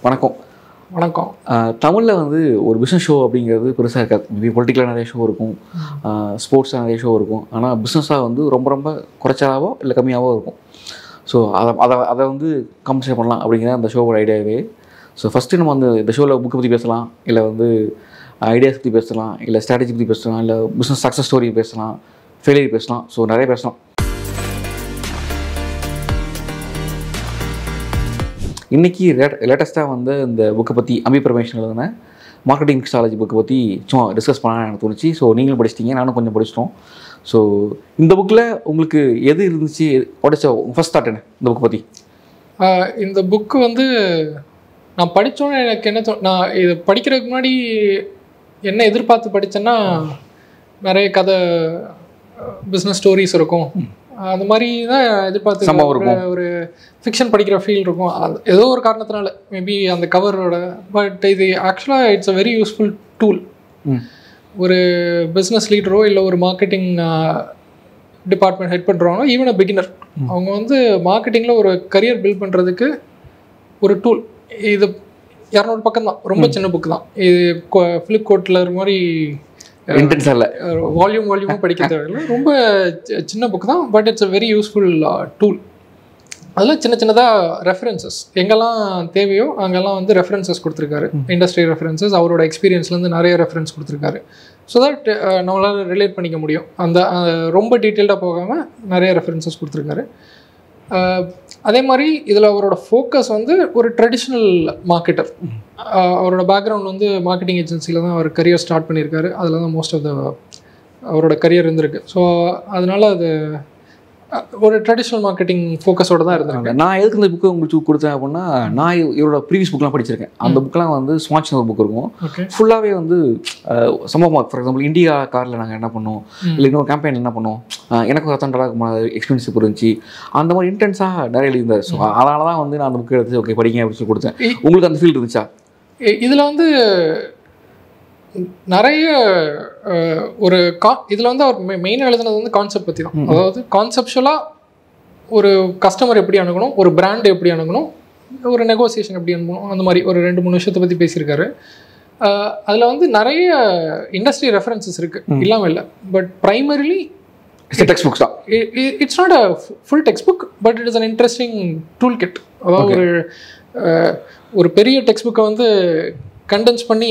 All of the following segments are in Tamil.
வணக்கம். வணக்கம். தமிழில் வந்து ஒரு பிஸ்னஸ் ஷோ அப்படிங்கிறது பெருசாக இருக்காது. மேபி பொலிட்டிக்கலாக நிறைய ஷோ இருக்கும், ஸ்போர்ட்ஸாக நிறைய ஷோ இருக்கும். ஆனால் பிஸ்னஸாக வந்து ரொம்ப ரொம்ப குறைச்சாவோ இல்லை கம்மியாகவோ இருக்கும். ஸோ அதை வந்து கம்பன்சேட் பண்ணலாம் அப்படிங்கிற அந்த ஷோவோட ஐடியாவே. ஸோ ஃபஸ்ட்டு நம்ம வந்து இந்த ஷோவில் புக்கை பற்றி பேசலாம், இல்லை வந்து ஐடியாஸ் பற்றி பேசலாம், இல்லை ஸ்ட்ராட்டஜி பற்றி பேசலாம், இல்லை பிஸ்னஸ் சக்ஸஸ் ஸ்டோரி பேசலாம், ஃபெயிலியர் பேசலாம். ஸோ நிறைய பேசலாம். இன்றைக்கி லேட்டஸ்ட்டாக வந்து இந்த புக்கை பற்றி அம்பி பரமேஸ்வரன் எழுதின மார்க்கெட்டிங் மிக்ஸாலஜி புக்கை பற்றி சும்மா டிஸ்கஸ் பண்ண எனக்கு தோணுச்சு. ஸோ நீங்களும் படிச்சிட்டிங்க, நானும் கொஞ்சம் படிச்சிட்டோம். ஸோ இந்த புக்கில் உங்களுக்கு எது இருந்துச்சு, படித்த ஃபர்ஸ்ட் தாட் என்ன இந்த புக்கை பற்றி? இந்த புக்கு வந்து நான் படித்தோன்னே எனக்கு என்ன நான் இது படிக்கிறதுக்கு முன்னாடி என்ன எதிர்பார்த்து படித்தேன்னா, நிறைய கதை பிஸ்னஸ் ஸ்டோரிஸ் இருக்கும், அந்த மாதிரி தான் எதிர்பார்த்து ஒரு ஃபிக்ஷன் படிக்கிற ஃபீல் இருக்கும். அது ஏதோ ஒரு காரணத்தினால மேபி அந்த கவரோட. பட் இது ஆக்சுவலாக it's a very useful tool. ஒரு பிஸ்னஸ் லீடரோ இல்லை ஒரு மார்க்கெட்டிங் டிபார்ட்மெண்ட் ஹெட் பண்ணுறவங்க, ஈவன் அ பிகினர், அவங்க வந்து மார்க்கெட்டிங்கில் ஒரு கரியர் பில்ட் பண்ணுறதுக்கு ஒரு டூல். இது 200 பக்கம் தான், ரொம்ப சின்ன புக்கு தான். இது ஃப்ளிப்கார்ட்டில் ஒரு மாதிரி இன்டென்ஸாக இல்லை, வால்யூமாக படிக்க தேவையில்லை, ரொம்ப சின்ன புக் தான். But it's a very useful tool. அதில் சின்ன சின்னதாக ரெஃபரன்சஸ் எங்கெல்லாம் தேவையோ அங்கெல்லாம் வந்து ரெஃபரன்சஸ் கொடுத்துருக்காரு. இண்டஸ்ட்ரி ரெஃபரன்சஸ், அவரோட எக்ஸ்பீரியன்ஸ்லேருந்து நிறைய ரெஃபரன்ஸ் கொடுத்துருக்காரு. ஸோ தட் நம்மளால் ரிலேட் பண்ணிக்க முடியும். அந்த ரொம்ப டீட்டெயில்டாக போகாமல் நிறைய ரெஃபரன்சஸ் கொடுத்துருக்காரு. அதே மாதிரி இதில் அவரோட ஃபோக்கஸ் வந்து ஒரு ட்ரெடிஷ்னல் மார்க்கெட்டர். அவரோட பேக்ரவுண்ட் வந்து மார்க்கெட்டிங் ஏஜென்சியில் தான் அவர் கரியர் ஸ்டார்ட் பண்ணியிருக்காரு. அதில் தான் மோஸ்ட் ஆஃப் த அவரோட கரியர் இருந்திருக்கு. ஸோ அதனால் அது ஒரு ட்ரெடிஷ்னல் மார்க்கெட்டிங் ஃபோக்கஸோடு தான் இருந்திருக்கு. நான் எதுக்கு இந்த புக்கை உங்களுக்கு கொடுத்தேன் அப்படின்னா, நான் இவரோட ப்ரீவியஸ் புக்கெலாம் படிச்சிருக்கேன். அந்த புக்கெலாம் வந்து ஸ்மார்ட்ஸ்னு ஒரு புக் இருக்கும். ஃபுல்லாகவே வந்து சம்பவமாக, ஃபார் எக்ஸாம்பிள் இந்தியா காரில் நாங்கள் என்ன பண்ணோம், இல்லை இன்னொரு கேம்பெயின் என்ன பண்ணோம், எனக்கு ஒரு $100 எக்ஸ்பீரியன்ஸ் இருந்துச்சு, அந்த மாதிரி இன்டென்ஸாக நிறைய எழுதியிருந்தார். ஸோ அதனால தான் வந்து நான் அந்த புக்கை எடுத்து ஓகே படிங்க அப்படின்னு சொல்லி கொடுத்தேன். உங்களுக்கு அந்த ஃபீல் இருந்துச்சா? இதில் வந்து நிறைய ஒரு இதில் வந்து அவர் மெயினாக எழுதுனது வந்து கான்செப்ட் பற்றி தான். அதாவது கான்செப்ஷுவலாக ஒரு கஸ்டமர் எப்படி அணுகணும், ஒரு பிராண்ட் எப்படி அணுகணும், ஒரு நெகோசியேஷன் எப்படி அணுகணும், அந்த மாதிரி ஒரு 2-3 விஷயத்தை பற்றி பேசியிருக்காரு. அதில் வந்து நிறைய இண்டஸ்ட்ரி ரெஃபரன்சஸ் இருக்குது, இல்லாமல் இல்லை. பட் ப்ரைமரிலி டெக்ஸ்ட் புக்ஸ் தான். It's not a full text book, but it is an interesting tool kit. அதாவது ஒரு பெரிய டெக்ஸ்ட் புக்கை வந்து கண்டென்ஸ் பண்ணி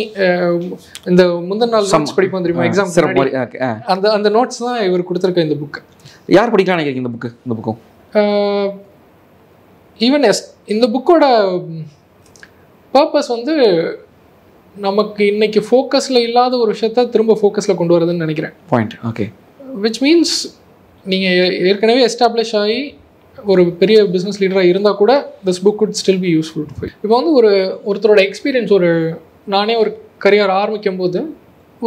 இந்த முந்தின நாள் நோட்ஸ் படிப்போம் தெரியுமா, எக்ஸாம், அந்த நோட்ஸ் தான் இவர் கொடுத்துருக்க இந்த புக்கு. யார் படிக்கலாம் நினைக்கிறீங்க இந்த புக்கும்? ஈவன் இந்த புக்கோட பர்பஸ் வந்து நமக்கு இன்னைக்கு ஃபோக்கஸில் இல்லாத ஒரு விஷயத்த திரும்ப ஃபோக்கஸில் கொண்டு வரதுன்னு நினைக்கிறேன். பாயிண்ட். ஓகே. விச் மீன்ஸ் நீங்கள் ஏற்கனவே எஸ்டாப்ளிஷ் ஆகி ஒரு பெரிய பிஸ்னஸ் லீடராக இருந்தால் கூட this book could still be useful. இப்போ வந்து ஒருத்தரோட எக்ஸ்பீரியன்ஸ், நானே ஒரு கரியர் ஆரம்பிக்கும் போது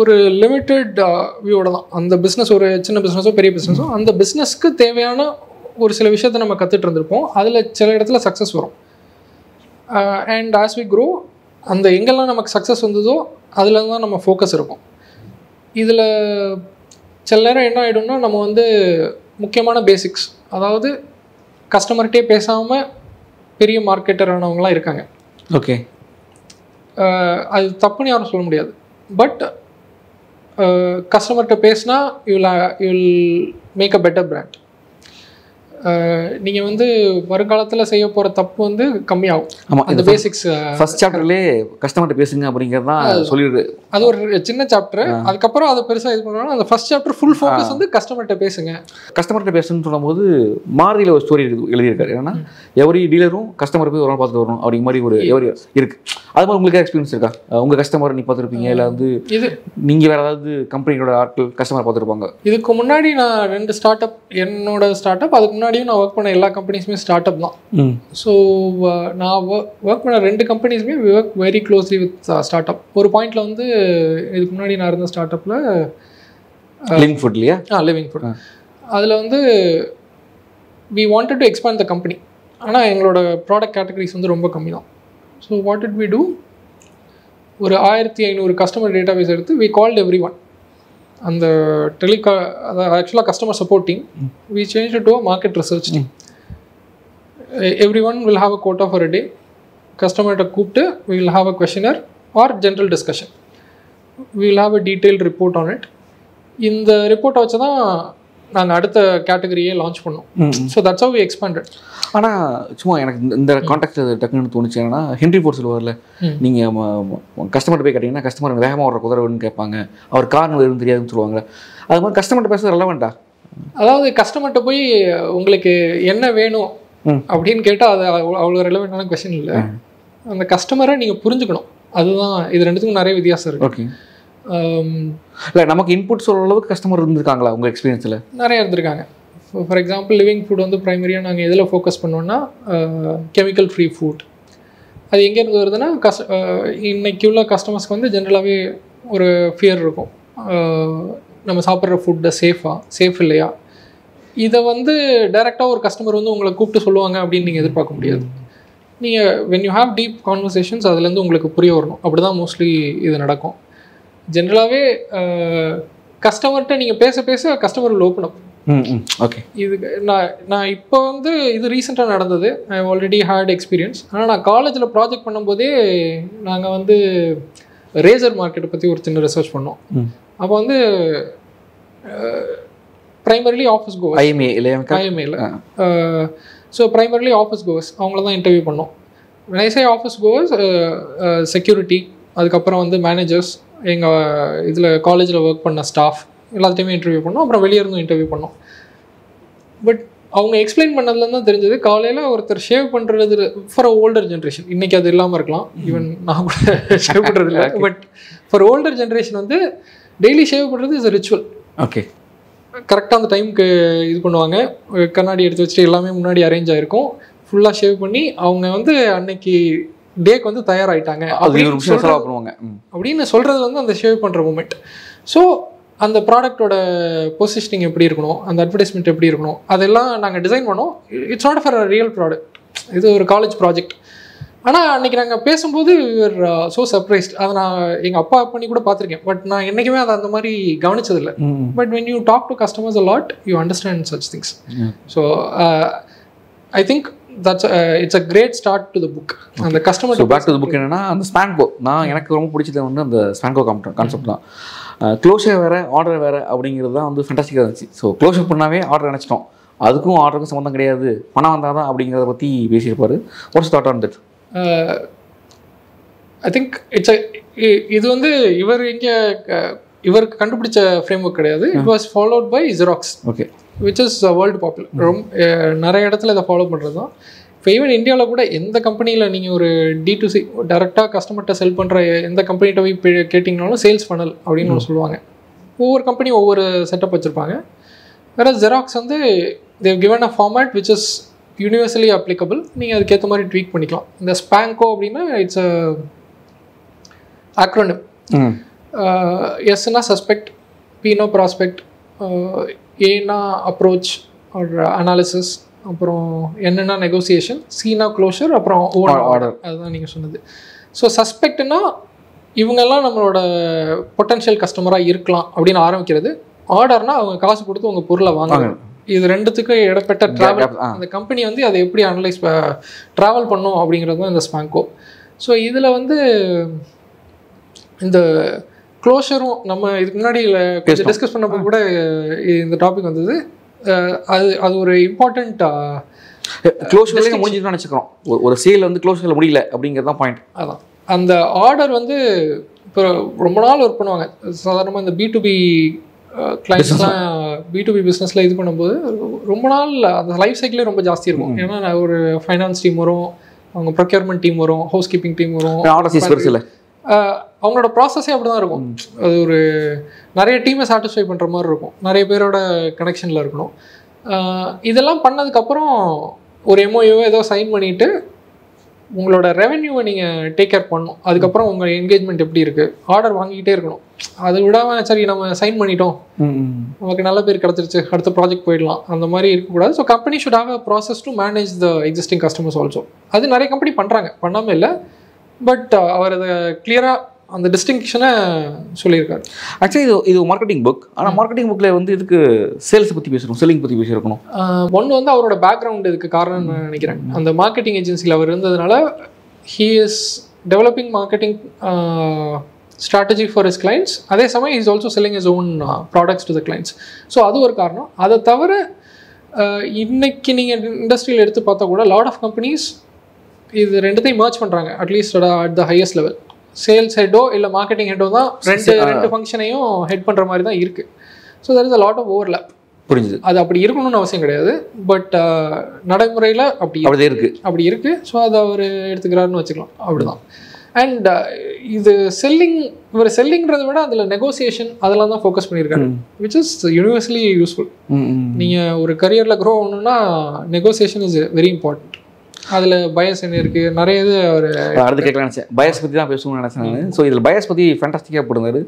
ஒரு லிமிட்டட் வியூவோட தான். அந்த பிஸ்னஸ் ஒரு சின்ன பிஸ்னஸோ பெரிய பிஸ்னஸோ, அந்த பிஸ்னஸ்க்கு தேவையான ஒரு சில விஷயத்தை நம்ம கற்றுட்டு இருந்திருப்போம். அதில் சில இடத்துல சக்ஸஸ் வரும். அண்ட் ஆஸ் வி க்ரோ, அந்த எங்கெல்லாம் நமக்கு சக்ஸஸ் வந்ததோ அதில் தான் நம்ம ஃபோக்கஸ் இருக்கும். இதில் சில நேரம் என்ன ஆகிடும்னா, நம்ம வந்து முக்கியமான பேசிக்ஸ், அதாவது கஸ்டமர்கிட்டே பேசாமல் பெரிய மார்க்கெட்டர் ஆனவங்களாம் இருக்காங்க. ஓகே. அது தப்புன்னு யாரும் சொல்ல முடியாது. பட் கஸ்டமர்கிட்ட பேசினா you will make a better brand. நீங்கள் வந்து வருங்காலத்தில் செய்ய போகிற தப்பு வந்து கம்மியாகும். ஆமாம், அந்த பேசிக்ஸ் ஃபர்ஸ்ட் சாப்டர்லேயே கஸ்டமர்கிட்ட பேசுங்க அப்படிங்கிறது தான் சொல்லிடுது. அது ஒரு சின்ன சாப்டர். அதுக்கப்புறம் அதை பெருசாக இது பண்ணுவாங்க. அந்த ஃபர்ஸ்ட் சாப்டர் ஃபுல் ஃபோக்கஸ் வந்து கஸ்டமர்கிட்ட பேசுங்க. கஸ்டமர்கிட்ட பேசுன்னு சொல்லும்போது மாருதியில் ஒரு ஸ்டோரி எழுதியிருக்காரு. ஏன்னா எவரி டீலரும் கஸ்டமர் போய் ஒரு நாள் பார்த்துட்டு வரணும் அப்படிங்கிற மாதிரி ஒரு எவரி இருக்குது. அது மாதிரி உங்களுக்கு எக்ஸ்பீரியன்ஸ் இருக்கா? உங்கள் கஸ்டமர் நீ பார்த்துருப்பீங்க, இல்லை வந்து இது நீங்கள் வேறு ஏதாவது கம்பெனியோட ஆட்கள் கஸ்டமர் பார்த்துருப்பாங்க. இதுக்கு முன்னாடி நான் 2 ஸ்டார்ட் அப், என்னோட ஸ்டார்ட் அப், அதுக்கு முன்னாடியும் நான் ஒர்க் பண்ண எல்லா கம்பெனிஸுமே ஸ்டார்ட் அப் தான். ஸோ நான் ஒர்க் பண்ண 2 கம்பெனிஸுமே work very closely with startup. ஒரு பாயிண்டில் வந்து இதுக்கு முன்னாடி நான் இருந்த ஸ்டார்ட் அப்பில் லிவிங் ஃபுட் இல்லையா? Living food. அதில் வந்து we wanted to expand the company. ஆனால் எங்களோட ப்ராடக்ட் கேட்டகரிஸ் வந்து ரொம்ப கம்மி தான். So what did we do, ஒரு 1500 கஸ்டமர் டேட்டாபேஸ் எடுத்து வி கால்ட் எவ்ரி ஒன். அந்த ஆக்சுவலாக customer support team, we change to a market research team. Everyone will have a quota for a day. கஸ்டமர்கிட்ட கூப்பிட்டு we will have a questionnaire or general discussion. We will have a detailed report on it. இந்த ரிப்போர்ட்டை வச்சு தான் நாங்கள் அடுத்த கேட்டகரியே லான்ச் பண்ணோம். So that's how we expanded. ஆனால் சும்மா எனக்கு இந்த கான்டாக்ட் டக்குன்னு தோணுச்சு. என்னன்னா ஹென்ரி ஃபோர்ட் சொல்லுவார்ல, நீங்கள் கஸ்டமர்கிட்ட போய் கேட்டிங்கன்னா கஸ்டமர் வேகமாக வர குதிரை வேணும்னு கேட்பாங்க, அவர் காரணம் எதுவும் தெரியாதுன்னு சொல்லுவாங்க. அது மாதிரி கஸ்டமர்கிட்ட பேசுறது ரெலவெண்ட்டா? அதாவது கஸ்டமர்கிட்ட போய் உங்களுக்கு என்ன வேணும் அப்படின்னு கேட்டால் அது அவ்வளோ ரெலவெண்ட்டான கொஸ்டின் இல்லை. அந்த கஸ்டமரை நீங்கள் புரிஞ்சுக்கணும். அதுதான் இது ரெண்டுத்துக்கும் நிறைய வித்தியாசம் இருக்குது. ஓகே. இல்லை நமக்கு இன்புட் சொல்கிற அளவுக்கு கஸ்டமர் இருந்திருக்காங்களா உங்கள் எக்ஸ்பீரியன்ஸில்? நிறைய இருந்திருக்காங்க. ஃபார் எக்ஸாம்பிள் லிவிங் ஃபுட் வந்து ப்ரைமரியாக நாங்கள் எதில் ஃபோக்கஸ் பண்ணோன்னா கெமிக்கல் ஃப்ரீ ஃபுட். அது எங்கேருந்து வருதுன்னா இன்னைக்கு உள்ள கஸ்டமர்ஸ்க்கு வந்து ஜென்ரலாகவே ஒரு ஃபியர் இருக்கும், நம்ம சாப்பிட்ற ஃபுட்டை சேஃப் இல்லையா. இதை வந்து டைரெக்டாக ஒரு கஸ்டமர் வந்து உங்களை கூப்பிட்டு சொல்லுவாங்க அப்படின்னு நீங்கள் எதிர்பார்க்க முடியாது. நீங்கள் when you have deep conversations அதுலேருந்து உங்களுக்கு புரிய வரணும். அப்படி தான் மோஸ்ட்லி இது நடக்கும். ஜென்ரலாகவே கஸ்டமர்கிட்ட நீங்கள் பேச பேச customer will open up. Okay. இது நான் இப்போ வந்து இது ரீசெண்டாக நடந்தது. I already had experience. ஆனால் நான் காலேஜில் ப்ராஜெக்ட் பண்ணும்போதே நாங்கள் வந்து ரேசர் மார்க்கெட்டை பற்றி ஒரு சின்ன ரிசர்ச் பண்ணோம். அப்போ வந்து ப்ரைமரிலி ஆஃபீஸ் கோவர்ஸ், ஐஎம்ஏல ஸோ ப்ரைமரிலி ஆஃபீஸ் கோவர்ஸ் அவங்கள தான் இன்டர்வியூ பண்ணோம். நைஸே ஆஃபீஸ் கோவர்ஸ், செக்யூரிட்டி, அதுக்கப்புறம் வந்து மேனேஜர்ஸ், எங்கள் இதில் காலேஜில் ஒர்க் பண்ண ஸ்டாஃப் எல்லாத்தையுமே இன்டர்வியூ பண்ணோம். அப்புறம் வெளியே இருந்தும் இன்டர்வியூ பண்ணோம். பட் அவங்க எக்ஸ்பிளைன் பண்ணதுலேருந்து தான் தெரிஞ்சது, காலையில் ஒருத்தர் ஷேவ் பண்ணுறது ஃபார் ஓல்டர் ஜென்ரேஷன், இன்றைக்கி அது இல்லாமல் இருக்கலாம், ஈவன் நான் கூட ஷேவ் பண்ணுறது இல்லை, பட் ஃபார் ஓல்டர் ஜென்ரேஷன் வந்து டெய்லி ஷேவ் பண்ணுறது இஸ் அ ரிச்சுவல். ஓகே. கரெக்டாக அந்த டைமுக்கு இது பண்ணுவாங்க, கண்ணாடி எடுத்து வச்சுட்டு எல்லாமே முன்னாடி அரேஞ்ச் ஆகிருக்கும், ஃபுல்லாக ஷேவ் பண்ணி அவங்க வந்து அன்னைக்கு டேக்கு வந்து தயாராகிட்டாங்க அப்படின்னு சொல்கிறது வந்து அந்த ஷேவ் பண்ணுற மூமெண்ட். ஸோ அந்த ப்ராடக்டோட பொசிஷனிங் எப்படி இருக்கணும், அந்த அட்வர்டைஸ்மெண்ட் எப்படி இருக்கணும், அதெல்லாம் நாங்கள் டிசைன் பண்ணோம். It's not for a real product, இது ஒரு காலேஜ் ப்ராஜெக்ட். ஆனால் அன்றைக்கி நாங்கள் பேசும்போது ஸோ சர்ப்ரைஸ்ட். அதை நான் எங்கள் அப்பா பண்ணி கூட பார்த்துருக்கேன், பட் நான் என்றைக்குமே அதை அந்த மாதிரி கவனிச்சதில்லை. But when you talk to customers a lot you understand such things. So I think that's it's a great start to the book. அந்த customer so back to the book என்னன்னா அந்த ஸ்பான்கோ, நான் எனக்கு ரொம்ப பிடிச்சது வந்து அந்த ஸ்பான்கோ கான்செப்ட் தான். க்ளோஷர் வேறு ஆர்டர் வேறு அப்படிங்கிறது தான் வந்து ஃபேண்டாஸ்டிக்காக இருந்துச்சு. ஸோ க்ளோஷர் பண்ணாவே ஆர்டர் நினச்சிட்டோம், அதுக்கும் ஆர்டருக்கும் சம்மந்தம் கிடையாது, பணம் வந்தால் தான் அப்படிங்கிறத பற்றி பேசியிருப்பார். What's thought on that? I think இது வந்து இவருக்கு கண்டுபிடிச்ச ஃப்ரேம் ஒர்க் கிடையாது. It was followed by Xerox. Okay. Which is world popular. நிறைய இடத்துல இதை ஃபாலோ பண்ணுறது தான். இப்போ ஈவன் இந்தியாவில் கூட எந்த கம்பெனியில் நீங்கள் ஒரு D2C டேரெக்டாக கஸ்டமர்கிட்ட செல் பண்ணுற எந்த கம்பெனிகிட்ட போய் கேட்டிங்கனாலும் சேல்ஸ் ஃபனல் அப்படின்னு ஒன்று சொல்லுவாங்க. ஒவ்வொரு கம்பெனி ஒவ்வொரு செட்டப் வச்சுருப்பாங்க. வேறு ஜெராக்ஸ் வந்து they given a format which is universally applicable. நீங்கள் அதுக்கேற்ற மாதிரி ட்வீக் பண்ணிக்கலாம். இந்த ஸ்பாங்கோ அப்படின்னா இட்ஸ் அ ஆக்ரோனிம். எஸ்னா சஸ்பெக்ட், பினா ப்ராஸ்பெக்ட், ஏனா அப்ரோச் ஆர் அனாலிசிஸ், அப்புறம் என்னென்னா நெகோசியேஷன், சீனா க்ளோஷர், அப்புறம் ஆர்டர். அதுதான் நீங்கள் சொன்னது. ஸோ சஸ்பெக்ட்னா இவங்கெல்லாம் நம்மளோட பொட்டன்ஷியல் கஸ்டமராக இருக்கலாம் அப்படின்னு ஆரம்பிக்கிறது. ஆர்டர்னா அவங்க காசு கொடுத்து உங்கள் பொருளை வாங்குறாங்க. இது ரெண்டுத்துக்கும் இடப்பட்ட ட்ராவல், அந்த கம்பெனி வந்து அதை எப்படி அனலைஸ் ட்ராவல் பண்ணும் அப்படிங்கிறது தான் இந்த ஸ்பாங்கோ. ஸோ இதில் வந்து இந்த க்ளோஷரும் நம்ம இதுக்கு முன்னாடி கொஞ்சம் டிஸ்கஸ் பண்ணப்போ கூட இந்த டாபிக் வந்தது. அது ஒரு இம்பார்ட்டண்ட் க்ளோஷர் முடிஞ்சுன்னு நினச்சிக்கிறோம். ஒரு சேல் வந்து க்ளோஷரில் முடியல அப்படிங்கிறது தான் பாயிண்ட். அதான் அந்த ஆர்டர் வந்து இப்போ ரொம்ப நாள் ஒர்க் பண்ணுவாங்க. சாதாரணமாக இந்த B2B கிளைண்ட்ஸ்லாம் B2B பிஸ்னஸில் இது பண்ணும்போது ரொம்ப நாள் அந்த லைஃப் சைக்கிளே ரொம்ப ஜாஸ்தி இருக்கும். ஏன்னா ஒரு ஃபைனான்ஸ் டீம் வரும், அவங்க ப்ரொக்யூர்மெண்ட் டீம் வரும், ஹவுஸ் கீப்பிங் டீம் வரும், அவங்களோட ப்ராசஸே அப்படி தான் இருக்கும். அது ஒரு நிறைய டீமை சாட்டிஸ்ஃபை பண்ணுற மாதிரி இருக்கும், நிறைய பேரோட கனெக்ஷனில் இருக்கணும். இதெல்லாம் பண்ணதுக்கப்புறம் ஒரு MOU ஏதோ சைன் பண்ணிவிட்டு உங்களோட ரெவென்யூவை நீங்கள் டேக் கேர் பண்ணணும். அதுக்கப்புறம் உங்கள் என்கேஜ்மெண்ட் எப்படி இருக்குது, ஆர்டர் வாங்கிக்கிட்டே இருக்கணும். அது விடாமல் சரி நம்ம சைன் பண்ணிட்டோம், நமக்கு நல்ல பேர் கிடச்சிருச்சு, அடுத்த ப்ராஜெக்ட் போயிடலாம், அந்த மாதிரி இருக்கக்கூடாது. So company should have a process to manage the existing customers also. அது நிறைய கம்பெனி பண்ணுறாங்க, பண்ணாமல் இல்லை. பட் அவர் அதை கிளியராக அந்த டிஸ்டிங்ஷனை சொல்லியிருக்காரு. ஆக்சுவலி இது மார்க்கெட்டிங் புக். ஆனால் மார்க்கெட்டிங் புக்கில் வந்து இதுக்கு சேல்ஸ் பற்றி பேசணும், செல்லிங் பற்றி பேசியிருக்கணும். ஒன்று வந்து அவரோட பேக்ரவுண்ட் இதுக்கு காரணம்னு நான் நினைக்கிறேன். அந்த மார்க்கெட்டிங் ஏஜென்சியில் அவர் இருந்ததுனால he is developing marketing strategy for his clients. அதே சமயம் he is also selling his own products to the clients. So அது ஒரு காரணம். அதை தவிர இன்னைக்கு நீங்கள் இண்டஸ்ட்ரியில் எடுத்து பார்த்தா கூட லாட் ஆஃப் கம்பெனிஸ் இது ரெண்டுத்தையும் மர்ஜ் பண்ணுறாங்க. At least at the highest level sales ஹெட்டோ இல்லை மார்க்கெட்டிங் ஹெட்டோ தான் ரெண்டு ஃபங்க்ஷனையும் ஹெட் பண்ணுற மாதிரி தான் இருக்குது. So there is a lot of overlap. புரிஞ்சுது. அது அப்படி இருக்கணும்னு அவசியம் கிடையாது, பட் நடைமுறையில் அப்படி இருக்குது. ஸோ அதை அவர் எடுத்துக்கிறாருன்னு வச்சுக்கலாம், அப்படிதான். அண்ட் இது செல்லிங்கிறத விட அதில் நெகோசியேஷன் அதெல்லாம் தான் ஃபோக்கஸ் பண்ணியிருக்காரு, விச் இஸ் யூனிவர்சலி யூஸ்ஃபுல். நீங்கள் ஒரு கரியரில் க்ரோ ஆகணும்னா நெகோசியேஷன் இஸ் வெரி இம்பார்ட்டன்ட். அதில் பயஸ் என்ன இருக்குது, நிறைய இது அவர் அடுத்து கேட்கலாம் நினச்சேன். பயஸ் பற்றி தான் பேசணும்னு நினச்சேன் நான். ஸோ இதில் பயஸ் பற்றி ஃபேண்டாஸ்டிக்காக போட்டிருந்தாரு.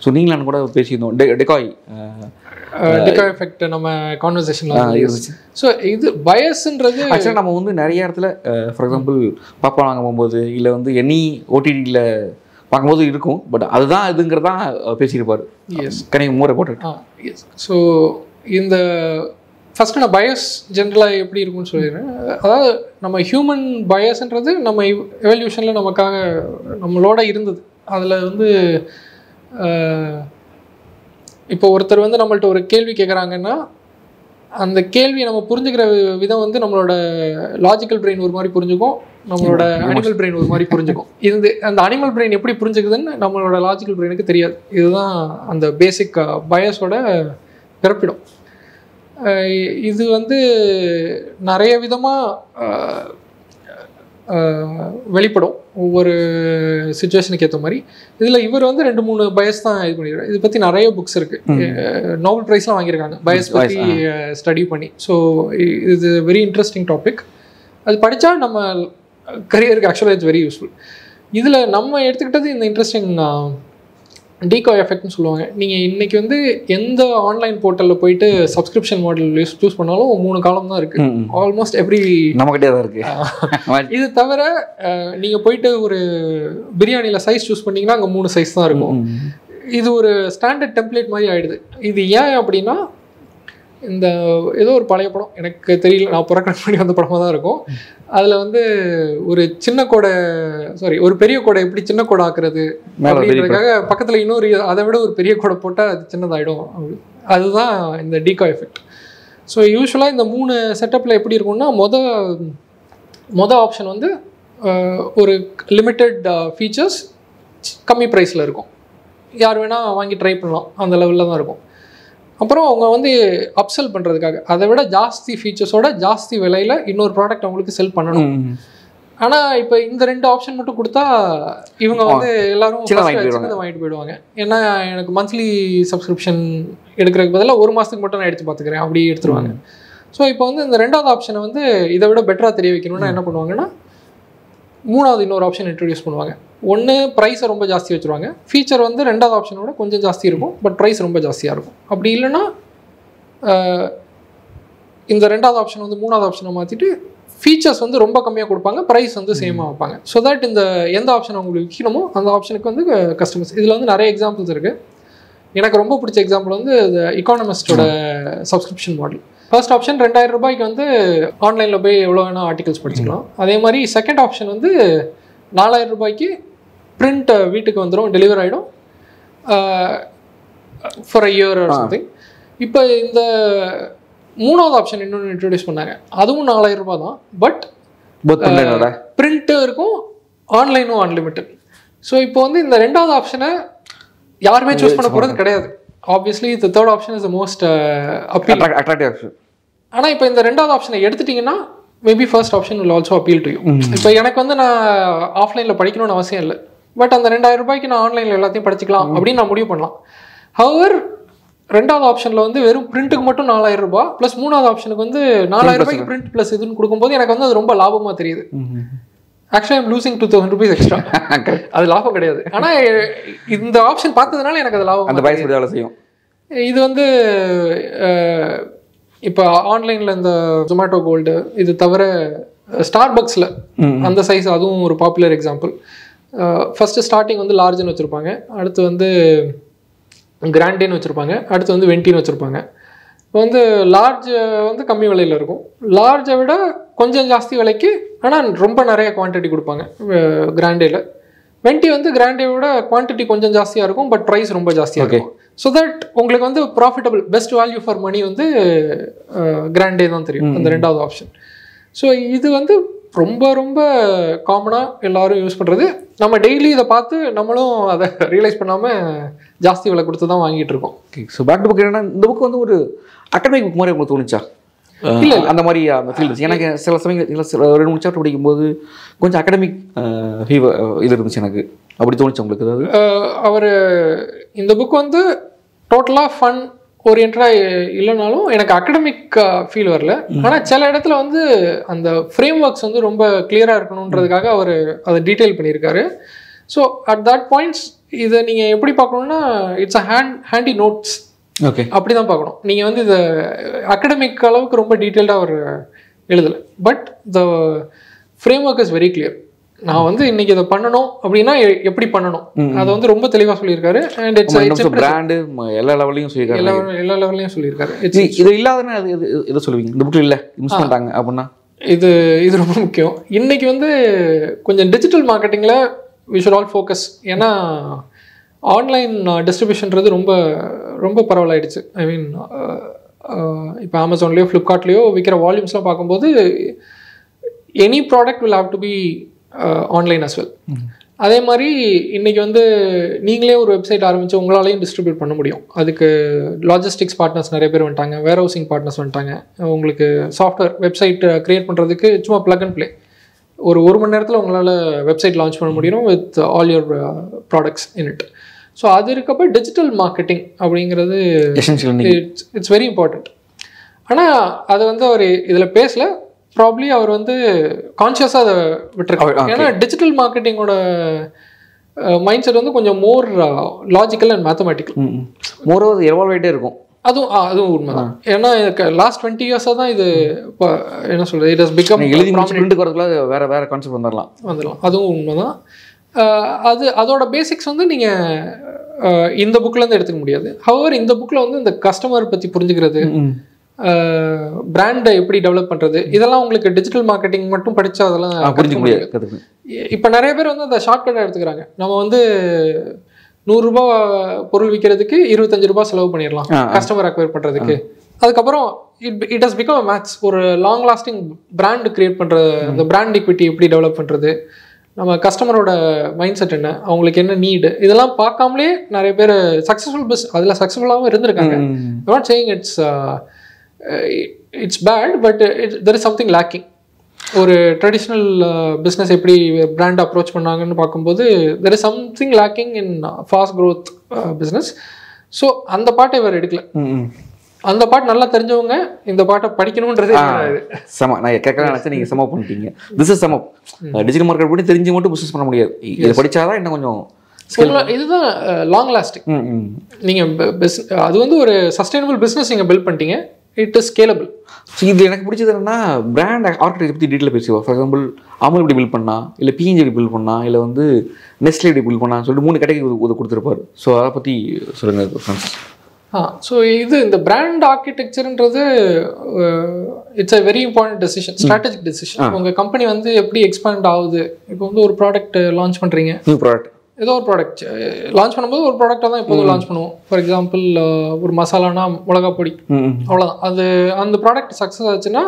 ஸோ நீங்களும் கூட பேசியிருந்தோம் டெகாய் எஃபெக்ட் நம்ம கான்வர்சேஷனில் இருந்துச்சு. ஸோ இது பயஸ்ன்றது ஆக்சுவலாக நம்ம வந்து நிறைய இடத்துல ஃபார் எக்ஸாம்பிள் பாப்பா வாங்க போகும்போது இல்லை வந்து எனி ஓடிடியில் பார்க்கும்போது இருக்கும், பட் அதுதான் இதுங்கிறதான் பேசியிருப்பார். எஸ் கனி மூரை போட்டு. எஸ். ஸோ இந்த ஃபஸ்ட்டு நான் பயஸ் ஜென்ரலாக எப்படி இருக்குன்னு சொல்லிடுறேன். அதாவது நம்ம ஹியூமன் பயஸ்ன்றது நம்ம எவல்யூஷனில் நமக்காக நம்மளோட இருந்தது. அதில் வந்து இப்போ ஒருத்தர் வந்து நம்மள்ட்ட ஒரு கேள்வி கேட்குறாங்கன்னா அந்த கேள்வியை நம்ம புரிஞ்சுக்கிற விதம் வந்து நம்மளோட லாஜிக்கல் பிரெயின் ஒரு மாதிரி புரிஞ்சுக்கும், நம்மளோட அனிமல் பிரெயின் ஒரு மாதிரி புரிஞ்சுக்கும். இது அந்த அனிமல் பிரெயின் எப்படி புரிஞ்சுக்குதுன்னு நம்மளோட லாஜிக்கல் பிரெயினுக்கு தெரியாது. இதுதான் அந்த பேசிக் பயஸோட பிறப்பிடம். இது வந்து நிறைய விதமாக வெளிப்படும் ஒவ்வொரு சுச்சுவேஷனுக்கு ஏற்ற மாதிரி. இதில் இவர் வந்து 2-3 பயஸ் தான் இது பண்ணிடுறாரு. இதை பற்றி நிறைய புக்ஸ் இருக்குது, நோபல் ப்ரைஸ்லாம் வாங்கியிருக்காங்க பயஸ் பற்றி ஸ்டடி பண்ணி. ஸோ இது வெரி இன்ட்ரெஸ்டிங் டாபிக். அது படித்தா நம்ம கரியருக்கு ஆக்சுவலாக இட்ஸ் வெரி யூஸ்ஃபுல். இதில் நம்ம எடுத்துக்கிட்டது இந்த இன்ட்ரெஸ்டிங் டீகாய் எஃபெக்ட்னு சொல்லுவாங்க. நீங்கள் இன்றைக்கி வந்து எந்த ஆன்லைன் போர்ட்டலில் போயிட்டு சப்ஸ்கிரிப்ஷன் மாடல் சூஸ் பண்ணாலும் 3 காலம் தான் இருக்குது. ஆல்மோஸ்ட் எவ்ரி நம்மகிட்டே தான் இருக்குது. இது தவிர நீங்கள் போயிட்டு ஒரு பிரியாணியில் சைஸ் சூஸ் பண்ணிங்கன்னா அங்கே 3 சைஸ் தான் இருக்கும். இது ஒரு ஸ்டாண்டர்ட் டெம்ப்ளேட் மாதிரி ஆகிடுது. இது ஏன் அப்படின்னா இந்த ஏதோ ஒரு பழைய படம், எனக்கு தெரியல, நான் புறக்கணை பண்ணி வந்த படமாக தான் இருக்கும். அதில் வந்து ஒரு சின்ன கோடை ஒரு பெரிய கோடை எப்படி சின்ன கோடை ஆக்குறது அப்படின்றதுக்காக பக்கத்தில் இன்னொரு அதை விட ஒரு பெரிய கோடை போட்டால் அது சின்னதாகிடும். அதுதான் இந்த டீகாய் எஃபெக்ட். ஸோ யூஸ்வலாக இந்த 3 செட்டப்பில் எப்படி இருக்கும்னா மொதல் ஆப்ஷன் வந்து ஒரு லிமிட்டட் ஃபீச்சர்ஸ் கம்மி ப்ரைஸில் இருக்கும், யார் வேணால் வாங்கி ட்ரை பண்ணலாம், அந்த லெவலில் தான் இருக்கும். அப்புறம் அவங்க வந்து அப்செல் பண்ணுறதுக்காக அதை விட ஜாஸ்தி ஃபீச்சர்ஸோட ஜாஸ்தி விலையில் இன்னொரு ப்ராடக்ட் அவங்களுக்கு செல் பண்ணணும். ஆனால் இப்போ இந்த 2 ஆப்ஷன் மட்டும் கொடுத்தா இவங்க வந்து எல்லாரும் சின்னதை வாங்கிட்டு போயிடுவாங்க. ஏன்னா எனக்கு மந்த்லி சப்ஸ்கிரிப்ஷன் எடுக்கிறதுக்கு பதிலாக 1 மாதத்துக்கு மட்டும் நான் எடுத்து பார்த்துக்கிறேன் அப்படி எடுத்துருவாங்க. ஸோ இப்போ வந்து இந்த 2வது ஆப்ஷனை வந்து இதை விட பெட்டராக தெரிய வைக்கணும்னா என்ன பண்ணுவாங்கன்னா 3வது இன்னொரு ஆப்ஷன் இன்ட்ரடியூஸ் பண்ணுவாங்க. ஒன்று ப்ரைஸை ரொம்ப ஜாஸ்தி வச்சுருவாங்க, ஃபீச்சர் வந்து 2வது ஆப்ஷனோட கொஞ்சம் ஜாஸ்தி இருக்கும், பட் ப்ரைஸ் ரொம்ப ஜாஸ்தியாக இருக்கும். அப்படி இல்லைன்னா இந்த 2வது ஆப்ஷன் வந்து 3வது ஆப்ஷனை மாற்றிட்டு ஃபீச்சர்ஸ் வந்து ரொம்ப கம்மியாக கொடுப்பாங்க, ப்ரைஸ் வந்து சேமாக வைப்பாங்க. ஸோ தட் இந்த எந்த ஆப்ஷன் அவங்களுக்கு விற்கணுமோ அந்த ஆப்ஷனுக்கு வந்து கஸ்டமர்ஸ். இதில் வந்து நிறைய எக்ஸாம்பிள்ஸ் இருக்குது. எனக்கு ரொம்ப பிடிச்ச எக்ஸாம்பிள் வந்து இந்த எக்கானமிஸ்டோட சப்ஸ்கிரிப்ஷன் மாடல். ஃபர்ஸ்ட் ஆப்ஷன் 2000 ரூபாய்க்கு வந்து ஆன்லைனில் போய் எவ்வளோ வேணால் ஆர்டிகல்ஸ் படிச்சுக்கலாம். அதே மாதிரி செகண்ட் ஆப்ஷன் வந்து 4000 ரூபாய்க்கு பிரிண்ட் வீட்டுக்கு வந்துடும், டெலிவர் ஆகிடும் for a year or something. இப்போ இந்த 3வது ஆப்ஷன் இன்னொன்று இன்ட்ரடியூஸ் பண்ணாங்க, அதுவும் 4000 ரூபாய் தான், பட் பிரிண்ட்டு இருக்கும், ஆன்லைனும் அன்லிமிட்டட். ஸோ இப்போ வந்து இந்த 2வது ஆப்ஷனை யாருமே சூஸ் பண்ண போகிறது கிடையாது. ஆப்வியஸ்லி இந்த 3rd option is the most attractive option. ஆனால் இப்போ இந்த 2வது ஆப்ஷனை எடுத்துட்டிங்கன்னா maybe first option will also appeal to you. இப்போ எனக்கு வந்து நான் ஆஃப்லைனில் படிக்கணும்னு அவசியம் இல்லை, பட் அந்த 2000 ரூபாய்க்கு நான் ஆன்லைனில் எல்லாத்தையும் படிச்சுக்கலாம் அப்படின்னு நான் முடிவு பண்ணலாம். ஹவர் 2வது ஆப்ஷனில் வந்து வெறும் பிரிண்ட்டுக்கு மட்டும் 4000 ரூபாய் ப்ளஸ் 3வது ஆப்ஷனுக்கு வந்து 4000 ரூபாய்க்கு பிரிண்ட் ப்ளஸ் இதுன்னு கொடுக்கும்போது எனக்கு வந்து அது ரொம்ப லாபமாக தெரியுது. Actually I'm losing 2000 rupees extra. அது லாபம் கிடையாது, ஆனால் இந்த ஆப்ஷன் பார்த்ததுனால எனக்கு அது லாபம் செய்யும். இது வந்து இப்போ ஆன்லைனில் இந்த ஜொமேட்டோ கோல்டு இது தவிர ஸ்டார்பக்ஸில் அந்த சைஸ் அதுவும் ஒரு பாப்புலர் எக்ஸாம்பிள். ஃபஸ்ட்டு ஸ்டார்டிங் வந்து லார்ஜ்னு வச்சுருப்பாங்க, அடுத்து வந்து கிராண்டேன்னு வச்சுருப்பாங்க, அடுத்து வந்து வெண்டின்னு வச்சுருப்பாங்க. இப்போ வந்து லார்ஜ் வந்து கம்மி விலையில் இருக்கும், லார்ஜை விட கொஞ்சம் ஜாஸ்தி விலைக்கு ஆனால் ரொம்ப நிறைய குவான்டிட்டி கொடுப்பாங்க கிராண்டேல. வெண்டி வந்து கிராண்டேவோட குவான்டிட்டி கொஞ்சம் ஜாஸ்தியாக இருக்கும், பட் ப்ரைஸ் ரொம்ப ஜாஸ்தியாக இருக்கும். ஸோ தட் உங்களுக்கு வந்து profitable best value for money வந்து கிராண்டே தான் தெரியும், அந்த ரெண்டாவது ஆப்ஷன். ஸோ இது வந்து ரொம்ப ரொம்ப காமனாக எல்லாரும் யூஸ் பண்ணுறது. நம்ம டெய்லி இதை பார்த்து நம்மளும் அதை ரியலைஸ் பண்ணாமல் ஜாஸ்தி விலை கொடுத்து தான் வாங்கிட்டு இருக்கோம். Okay. So back to book என்னன்னா, இந்த புக் வந்து ஒரு அகடமிக் புக் மாதிரி உங்களுக்கு தோணுச்சா? இல்லை அந்த மாதிரி அந்த ஃபீல்டு எனக்கு சில சமயங்கள் சில 2-3 சாப்டர் படிக்கும்போது கொஞ்சம் அகடமிக் இது இருந்துச்சு எனக்கு. அப்படி தோணுச்சு உங்களுக்கு? அதாவது அவர் இந்த புக் வந்து டோட்டலாக ஃபன் ஓரியன்டாக இல்லைனாலும் எனக்கு அகடமிக் ஃபீல் வரல. ஆனால் சில இடத்துல வந்து அந்த ஃப்ரேம் ஒர்க்ஸ் வந்து ரொம்ப கிளியராக இருக்கணுன்றதுக்காக அவர் அதை டீட்டெயில் பண்ணியிருக்காரு. ஸோ அட் தட் பாயிண்ட்ஸ் இதை நீங்கள் எப்படி பார்க்கணுன்னா, it's a handy notes. Okay, அப்படி தான் பார்க்கணும். நீங்கள் வந்து இதை அகடமிக் அளவுக்கு ரொம்ப டீட்டெயில்டாக அவர் எழுதலை, but the framework is very clear. நான் வந்து இன்னைக்கு இதை பண்ணணும் அப்படின்னா எப்படி பண்ணணும் அதை வந்து ரொம்ப தெளிவாக சொல்லியிருக்காரு. அண்ட் இட்ஸ் பிராண்டு எல்லா லெவலையும் சொல்லியிருக்காரு, எல்லா லெவல்லையும் சொல்லியிருக்காரு. இது இல்லாதனா அது எதை சொல்லுவீங்க? இந்த புக்கில் இல்லை மிஸ் பண்ணிட்டாங்க அப்படின்னா இது ரொம்ப முக்கியம். இன்னைக்கு வந்து கொஞ்சம் டிஜிட்டல் மார்க்கெட்டிங்கில் வி ஷுட் ஆல் ஃபோக்கஸ். ஏன்னா ஆன்லைன் டிஸ்ட்ரிபியூஷன்றது ரொம்ப ரொம்ப பரவலாயிடுச்சு. ஐ மீன் இப்போ அமேசான்லேயோ ஃப்ளிப்கார்ட்லேயோ விற்கிற வால்யூம்ஸ்லாம் பார்க்கும்போது any product will have to be online as well. அதே மாதிரி இன்றைக்கி வந்து நீங்களே ஒரு வெப்சைட் ஆரம்பித்து உங்களாலையும் டிஸ்ட்ரிபியூட் பண்ண முடியும். அதுக்கு லாஜிஸ்டிக்ஸ் பார்ட்னர்ஸ் நிறைய பேர் வந்துட்டாங்க, வேர் ஹவுசிங் பார்ட்னர்ஸ் வந்துட்டாங்க. உங்களுக்கு சாஃப்ட்வேர் வெப்சைட் க்ரியேட் பண்ணுறதுக்கு சும்மா ப்ளக் அண்ட் ப்ளே ஒரு மணி நேரத்தில் உங்களால் வெப்சைட் லான்ச் பண்ண முடியும் with all your products in it. So அது இருக்கப்போ டிஜிட்டல் மார்க்கெட்டிங் அப்படிங்கிறது இட்ஸ் வெரி இம்பார்ட்டண்ட். ஆனால் அதை வந்து அவர் இதில் பேசல. ப்ராப்ளி அவர் வந்து கான்ஷியஸாக அதை விட்டுருக்காரு. ஏன்னா டிஜிட்டல் மார்க்கெட்டிங்கோட மைண்ட் செட் வந்து கொஞ்சம் more logical and mathematical, more evolve ஆகிட்டே இருக்கும். அதுவும் உண்மைதான். ஏன்னா லாஸ்ட் 20 இயர்ஸாக தான் இது இப்போ என்ன சொல்கிறது, இட் ஹஸ் பிகம் எழுதி வேற கான்செப்ட் வந்துடலாம். அதுவும் உண்மைதான். அதோட பேசிக்ஸ் வந்து நீங்கள் இந்த புக்லேருந்து எடுத்துக்க முடியாது. ஹவவர் இந்த புக்கில் வந்து இந்த கஸ்டமர் பற்றி புரிஞ்சுக்கிறது, பிராண்டை எப்படி டெவலப் பண்ணுறது, இதெல்லாம் உங்களுக்கு டிஜிட்டல் மார்க்கெட்டிங் மட்டும் படித்தா அதெல்லாம் புரிஞ்சுக்க முடியாது. இப்போ நிறைய பேர் வந்து அந்த ஷார்ட்கட்டாக எடுத்துக்கிறாங்க. நம்ம வந்து 100 ரூபா பொருள் விற்கிறதுக்கு 25 ரூபா செலவு பண்ணிடலாம் கஸ்டமர் அக்வயர் பண்ணுறதுக்கு. அதுக்கப்புறம் it has become a match. ஒரு லாங் லாஸ்டிங் பிராண்ட் கிரியேட் பண்ணுற அந்த பிராண்ட் ஈக்விட்டி எப்படி டெவலப் பண்ணுறது, நம்ம கஸ்டமரோட மைண்ட் செட் என்ன, அவங்களுக்கு என்ன நீடு, இதெல்லாம் பார்க்காமலே நிறைய பேர் சக்ஸஸ்ஃபுல் அதில் சக்ஸஸ்ஃபுல்லாகவும் இருந்திருக்காங்க. Not saying it's bad, but there is something lacking. ஒரு ட்ரெடிஷ்னல் பிஸ்னஸ் எப்படி பிராண்ட் அப்ரோச் பண்ணாங்கன்னு பார்க்கும்போது there is something lacking in fast growth business. So அந்த பாட்டை இவர் எடுக்கல. அந்த பாட்டு நல்லா தெரிஞ்சவங்க இந்த பாட்டை படிக்கணும்ன்றது நான் கேட்கலாம் நினச்சா நீங்கள் சமப் பண்ணிட்டீங்க. This is சமப். டிஜிட்டல் மார்க்கெட் படி தெரிஞ்சு மட்டும் பிஸ்னஸ் பண்ண முடியாது, இதை படித்தாதான் இன்னும் கொஞ்சம் இதுதான் லாங் லாஸ்டிங். நீங்கள் அது வந்து ஒரு சஸ்டைனபிள் பிஸ்னஸ் நீங்கள் பில்ட் பண்ணிட்டீங்க, இட் இஸ் ஸ்கேலபிள். ஸோ இது எனக்கு பிடிச்சது என்னன்னா, பிராண்ட் ஆர்கிடெக்சர் பற்றி டீட்டெயில் பேசுவோம். ஃபார் எக்ஸாம்பிள் அமுல் எப்படி பில்ட் பண்ணா, இல்லை பிஎன்ஜி எப்படி பில்ட் பண்ணா, இல்லை வந்து நெஸ்ட்லே எப்படி பில்ட் பண்ணான்னு சொல்லிட்டு 3 கேட்டகரி கொடுத்துருப்பாரு. ஸோ அதை பற்றி சொல்லுங்கள் ஃப்ரெண்ட்ஸ். ஸோ இந்த பிராண்ட் ஆர்கிடெக்சர்ன்றது it's a very important decision, strategic decision. உங்கள் கம்பெனி வந்து எப்படி எக்ஸ்பேண்ட் ஆகுது. இப்போ வந்து ஒரு ப்ராடக்ட் லான்ச் பண்ணுறீங்க, நியூ ப்ராடக்ட், ஏதோ ஒரு ப்ராடக்ட் லான்ச் பண்ணும்போது ஒரு ப்ராடக்டாக தான் எப்போதும் லான்ச் பண்ணுவோம். ஃபார் எக்ஸாம்பிள் ஒரு மசாலானா மிளகா பொடி, அவ்வளோதான். அந்த ப்ராடக்ட் சக்ஸஸ் ஆச்சுன்னா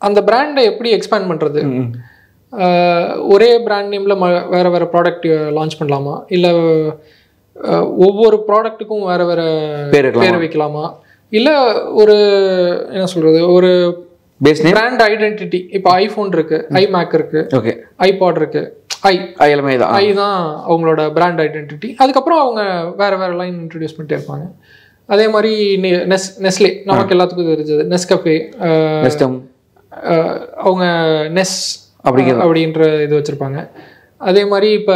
அந்த பிராண்டை எப்படி எக்ஸ்பேண்ட் பண்ணுறது, ஒரே பிராண்ட் நேமில் வேறு வேறு ப்ராடக்ட் லான்ச் பண்ணலாமா, இல்லை ஒவ்வொரு ப்ராடக்ட்டுக்கும் வேறு வேறு பேர் வைக்கலாமா, இல்லை ஒரு என்ன சொல்கிறது, ஒரு பிராண்ட் ஐடென்டிட்டி. இப்போ ஐஃபோன் இருக்குது, ஐமேக் இருக்குது, ஓகே, ஐபாட் இருக்குது, ஐ தான் அவங்களோட பிராண்ட் ஐடென்டிட்டி. அதுக்கப்புறம் அவங்க வேறு வேறு லைன் இன்ட்ரடியூஸ் பண்ணிட்டே இருப்பாங்க. அதே மாதிரி நெஸ்லே நமக்கு எல்லாத்துக்கும் தெரிஞ்சது, நெஸ்கஃபே, அவங்க நெஸ் அப்படின்ற இது வச்சுருப்பாங்க. அதே மாதிரி இப்போ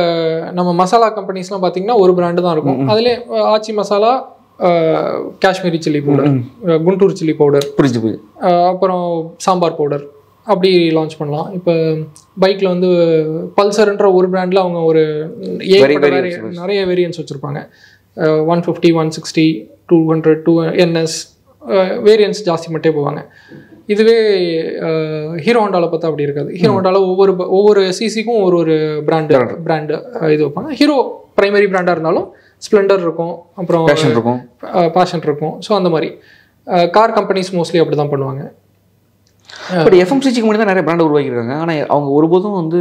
நம்ம மசாலா கம்பெனிஸ்லாம் பார்த்தீங்கன்னா ஒரு பிராண்டு தான் இருக்கும். அதுலேயே Aachi masala, Kashmiri chilli powder, Guntur chilli powder, அப்புறம் சாம்பார் பவுடர், அப்படி லான்ச் பண்ணலாம். இப்போ பைக்கில் வந்து பல்சர்ன்ற ஒரு பிராண்டில் அவங்க ஒரு நிறைய வேரியன்ஸ் வச்சுருப்பாங்க. 150, 160, 200, NS, வேரியன்ஸ் ஜாஸ்தி மட்டும் போவாங்க. இதுவே ஹீரோ ஹோண்டாவில் பார்த்தா அப்படி இருக்காது. ஹீரோ ஹோண்டாவில் ஒவ்வொரு சிசிக்கும் ஒரு பிராண்டு இது வைப்பாங்க. ஹீரோ ப்ரைமரி பிராண்டாக இருந்தாலும் ஸ்ப்ளெண்டர் இருக்கும், அப்புறம் பேஷன் இருக்கும். ஸோ அந்த மாதிரி கார் கம்பெனிஸ் மோஸ்ட்லி அப்படி தான் பண்ணுவாங்க. பட் எஃப்எம்சிஜிக்கு முன்னாடி தான் நிறைய பிராண்ட் உருவாக்கியிருக்காங்க. ஆனால் அவங்க ஒருபோதும் வந்து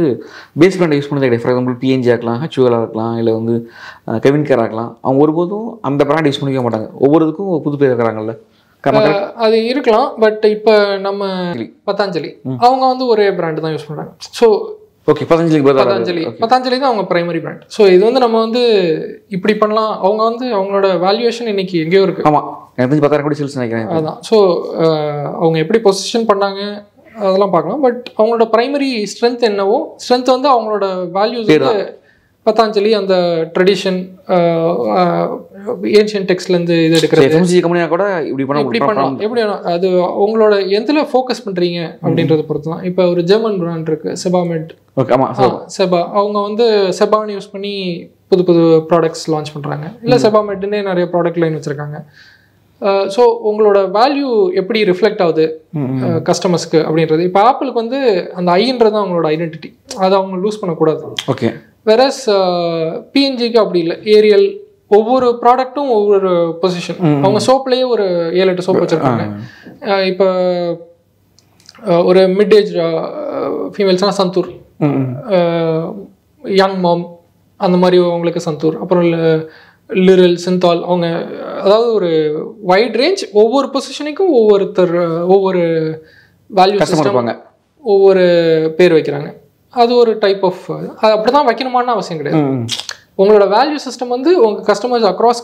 பேஸ் பிராண்டை யூஸ் பண்ணதே கிடையாது. ஃபார் எக்ஸாம்பிள் பிஎன்ஜி ஆக்கலாம், ஹெச்யூஎல் இருக்கலாம், இல்லை வந்து கெவின் கேர் ஆக்கலாம். அவங்க ஒருபோதும் அந்த பிராண்ட் யூஸ் பண்ணிக்க மாட்டாங்க. ஒவ்வொருத்துக்கும் புது பேர் இருக்கிறாங்கல்ல, அது இருக்கலாம். பட் இப்போ நம்ம பதாஞ்சலி அவங்க வந்து ஒரே பிராண்டு தான் யூஸ் பண்ணுறாங்க. ஸோ ஓகே, பதாஞ்சலி தான் அவங்க பிரைமரி பிராண்ட். ஸோ இது வந்து நம்ம வந்து இப்படி பண்ணலாம். அவங்க வந்து அவங்களோட வேல்யூவேஷன் இன்னைக்கு எங்கேயோ இருக்கு. ஆமாம், எனக்கு 10,000 கோடி சேல்ஸ் நினைக்கிறேன். அதான். ஸோ அவங்க எப்படி பொசிஷன் பண்ணாங்க அதெல்லாம் பார்க்கலாம். பட் அவங்களோட பிரைமரி ஸ்ட்ரென்த் என்னவோ, ஸ்ட்ரென்த் வந்து அவங்களோட வேல்யூஸ் வந்து பதாஞ்சலி அந்த ட்ரெடிஷன் ஏன்ஷியன் டெக்ஸ்ட்லேருந்து இது எடுக்கிறது கூட இப்படி பண்ணலாம். எப்படி அது உங்களோட எதில் ஃபோக்கஸ் பண்ணுறீங்க அப்படின்றத பொறுத்து தான். இப்போ ஒரு ஜெர்மன் பிராண்ட் இருக்குது செபாமெட். செபா அவங்க வந்து செபான்னு யூஸ் பண்ணி புது புது ப்ராடக்ட்ஸ் லான்ச் பண்ணுறாங்க. இல்லை செபாமெட்னே நிறைய ப்ராடக்ட் லைன் வச்சுருக்காங்க. ஸோ உங்களோட வேல்யூ எப்படி ரிஃப்ளெக்ட் ஆகுது கஸ்டமர்ஸ்க்கு அப்படின்றது. இப்போ ஆப்பிளுக்கு வந்து அந்த ஐன்றது தான் அவங்களோட ஐடென்டிட்டி, அதை அவங்க லூஸ் பண்ணக்கூடாது. ஓகே. வேறஸ் பிஎன்ஜிக்கு அப்படி இல்லை. ஏரியல் ஒவ்வொரு ப்ராடக்ட்டும் ஒவ்வொரு பொசிஷன். அவங்க சோப்லேயே ஒரு 7-8 சோப் வச்சுருக்காங்க. இப்போ ஒரு மிட் ஏஜ் ஃபீமேல்ஸ்னால் சந்தூர், யங் மாம் அந்த மாதிரி அவங்களுக்கு சந்தூர், அப்புறம் லிரில், சிந்தால். அவங்க அதாவது ஒரு வைட் ரேஞ்ச். ஒவ்வொரு பொசிஷனுக்கும் ஒவ்வொரு வேல்யூ சிஸ்டம், ஒவ்வொரு பேர் வைக்கிறாங்க. அது ஒரு டைப் ஆஃப், அது அப்படி தான் வைக்கணுமான்னு அவசியம் கிடையாது. உங்களோட வேல்யூ சிஸ்டம் வந்து உங்கள் கஸ்டமர்ஸ் அக்ராஸ்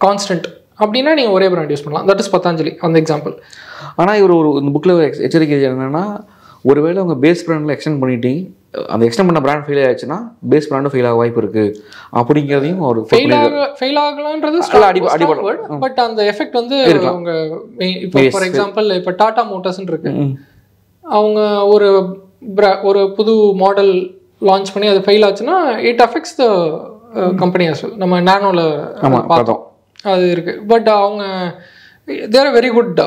கான்ஸ்டன்ட் அப்படின்னா நீங்கள் ஒரே பிராண்ட் யூஸ் பண்ணலாம். தட் இஸ் பதாஞ்சலி அந்த எக்ஸாம்பிள். ஆனால் இவர் இந்த புக்கில் எச்சரிக்கை என்னென்னா, ஒருவேளை உங்கள் பேஸ் பிராண்டில் எக்ஸ்டெண்ட் பண்ணிட்டு அந்த எக்ஸ்டெண்ட் பண்ண பிராண்ட் ஃபெயில் ஆயிடுச்சுன்னா பேஸ் பிராண்டும் ஃபெயில் ஆக வாய்ப்பு இருக்குது அப்படிங்கிறதையும் ஒரு ஃபெயில் ஆகலான்றது அடிபடும். பட் அந்த எஃபெக்ட் வந்து அவங்க இப்போ ஃபார் எக்ஸாம்பிள் இப்போ டாடா மோட்டார்ஸ்ன்னு இருக்கு. அவங்க ஒரு புது மாடல் லான்ச் பண்ணி அது ஃபெயில் ஆச்சுன்னா it affects the company as well. நம்ம நானோவில் பார்த்தோம் அது இருக்குது. பட் அவங்க they're very good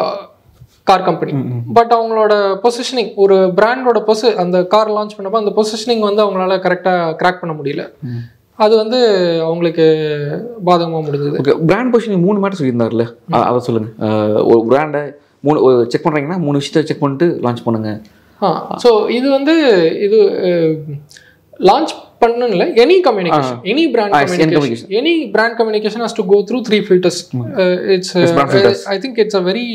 car company. But அவங்களோட பொசிஷனிங், ஒரு பிராண்டோட அந்த கார் லான்ச் பண்ணப்போ அந்த பொசிஷனிங் வந்து அவங்களால கரெக்டாக கிராக் பண்ண முடியல. அது வந்து அவங்களுக்கு பாதகமாக முடிஞ்சது. ஓகே, பிராண்ட் பொசிஷனிங் 3 மேட்டர் சொல்லியிருந்தார்ல, அதை சொல்லுங்கள். ஒரு பிராண்டை செக் பண்ணுறீங்கன்னா 3 விஷயத்தை செக் பண்ணிட்டு லான்ச் பண்ணுங்கள். ஸோ இது வந்து இது லான்ச் பண்ணல, any communication, any brand communication, any brand communication has to go through 3 filters. I think it's a very